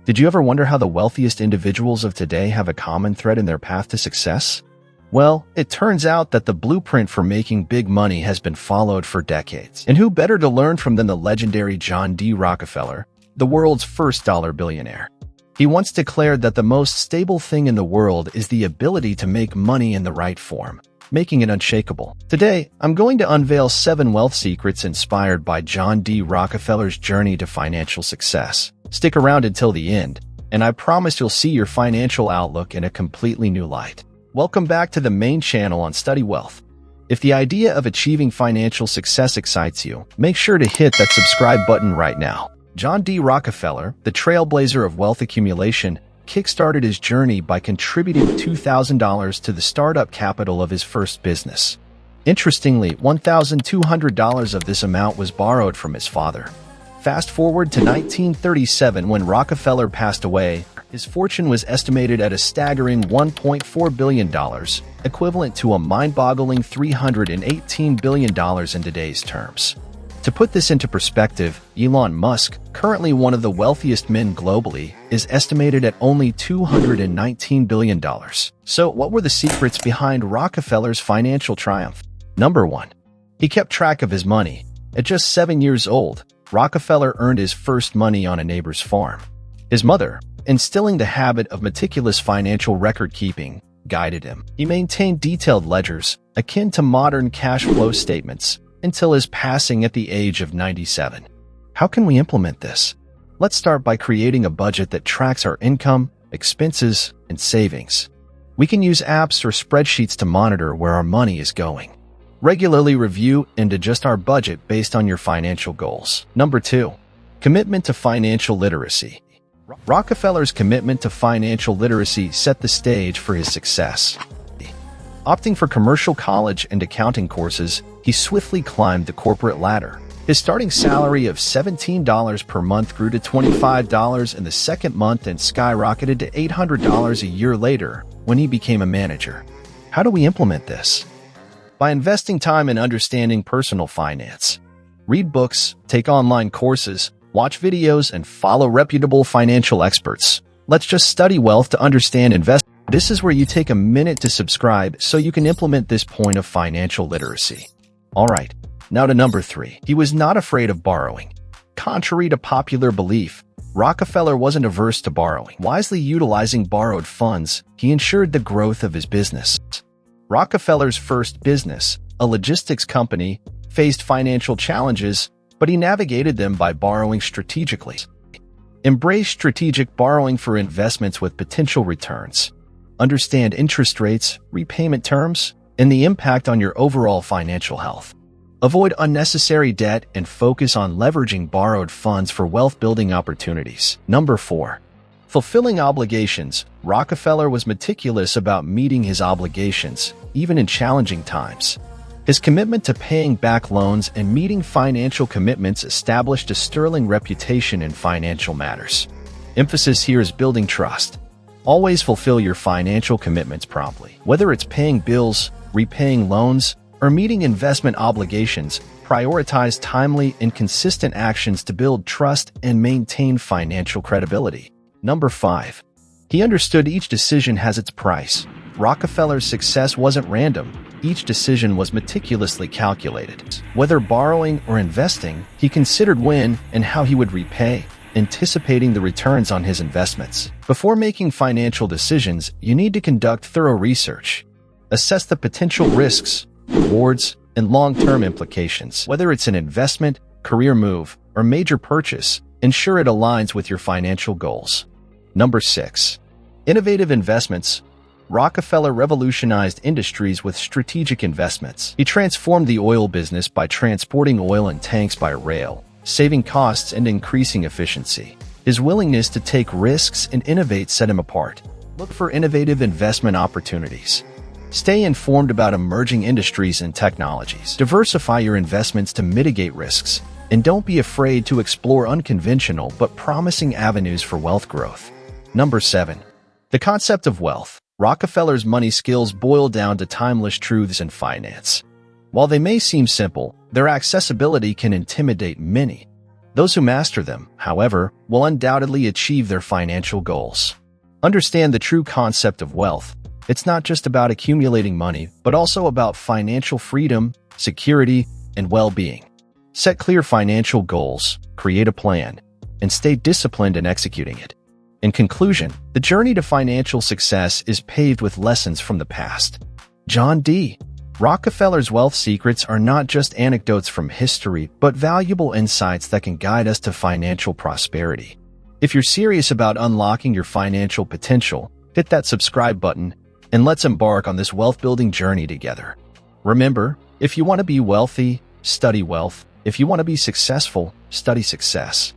Did you ever wonder how the wealthiest individuals of today have a common thread in their path to success? Well, it turns out that the blueprint for making big money has been followed for decades. And who better to learn from than the legendary John D. Rockefeller, the world's first dollar billionaire? He once declared that the most stable thing in the world is the ability to make money in the right form, making it unshakable. Today, I'm going to unveil 7 wealth secrets inspired by John D. Rockefeller's journey to financial success. Stick around until the end, and I promise you'll see your financial outlook in a completely new light. Welcome back to the main channel on Study Wealth. If the idea of achieving financial success excites you, make sure to hit that subscribe button right now. John D. Rockefeller, the trailblazer of wealth accumulation, kickstarted his journey by contributing $2,000 to the startup capital of his first business. Interestingly, $1,200 of this amount was borrowed from his father. Fast forward to 1937 when Rockefeller passed away, his fortune was estimated at a staggering $1.4 billion, equivalent to a mind-boggling $318 billion in today's terms. To put this into perspective, Elon Musk, currently one of the wealthiest men globally, is estimated at only $219 billion. So what were the secrets behind Rockefeller's financial triumph? Number 1. He kept track of his money. At just 7 years old, Rockefeller earned his first money on a neighbor's farm. His mother, instilling the habit of meticulous financial record-keeping, guided him. He maintained detailed ledgers, akin to modern cash flow statements, until his passing at the age of 97. How can we implement this? Let's start by creating a budget that tracks our income, expenses, and savings. We can use apps or spreadsheets to monitor where our money is going. Regularly review and adjust our budget based on your financial goals. Number 2. Commitment to financial literacy. Rockefeller's commitment to financial literacy set the stage for his success. Opting for commercial college and accounting courses, he swiftly climbed the corporate ladder. His starting salary of $17 per month grew to $25 in the second month and skyrocketed to $800 a year later when he became a manager. How do we implement this? By investing time in understanding personal finance. Read books, take online courses, watch videos, and follow reputable financial experts. Let's just study wealth to understand investing. This is where you take a minute to subscribe so you can implement this point of financial literacy. Alright, now to number 3. He was not afraid of borrowing. Contrary to popular belief, Rockefeller wasn't averse to borrowing. Wisely utilizing borrowed funds, he ensured the growth of his business. Rockefeller's first business, a logistics company, faced financial challenges, but he navigated them by borrowing strategically. Embrace strategic borrowing for investments with potential returns. Understand interest rates, repayment terms, and the impact on your overall financial health. Avoid unnecessary debt and focus on leveraging borrowed funds for wealth-building opportunities. Number 4. Fulfilling obligations. Rockefeller was meticulous about meeting his obligations, even in challenging times. His commitment to paying back loans and meeting financial commitments established a sterling reputation in financial matters. Emphasis here is building trust. Always fulfill your financial commitments promptly. Whether it's paying bills, repaying loans, or meeting investment obligations, prioritize timely and consistent actions to build trust and maintain financial credibility. Number 5. He understood each decision has its price. Rockefeller's success wasn't random. Each decision was meticulously calculated. Whether borrowing or investing, he considered when and how he would repay, anticipating the returns on his investments. Before making financial decisions, you need to conduct thorough research. Assess the potential risks, rewards, and long-term implications. Whether it's an investment, career move, or major purchase, ensure it aligns with your financial goals. Number 6. Innovative investments. Rockefeller revolutionized industries with strategic investments. He transformed the oil business by transporting oil in tanks by rail, saving costs and increasing efficiency. His willingness to take risks and innovate set him apart. Look for innovative investment opportunities. Stay informed about emerging industries and technologies. Diversify your investments to mitigate risks, and don't be afraid to explore unconventional but promising avenues for wealth growth. Number 7. The concept of wealth. Rockefeller's money skills boil down to timeless truths in finance. While they may seem simple, their accessibility can intimidate many. Those who master them, however, will undoubtedly achieve their financial goals. Understand the true concept of wealth. It's not just about accumulating money, but also about financial freedom, security, and well-being. Set clear financial goals, create a plan, and stay disciplined in executing it. In conclusion, the journey to financial success is paved with lessons from the past. John D. Rockefeller's wealth secrets are not just anecdotes from history, but valuable insights that can guide us to financial prosperity. If you're serious about unlocking your financial potential, hit that subscribe button, and let's embark on this wealth-building journey together. Remember, if you want to be wealthy, study wealth. If you want to be successful, study success.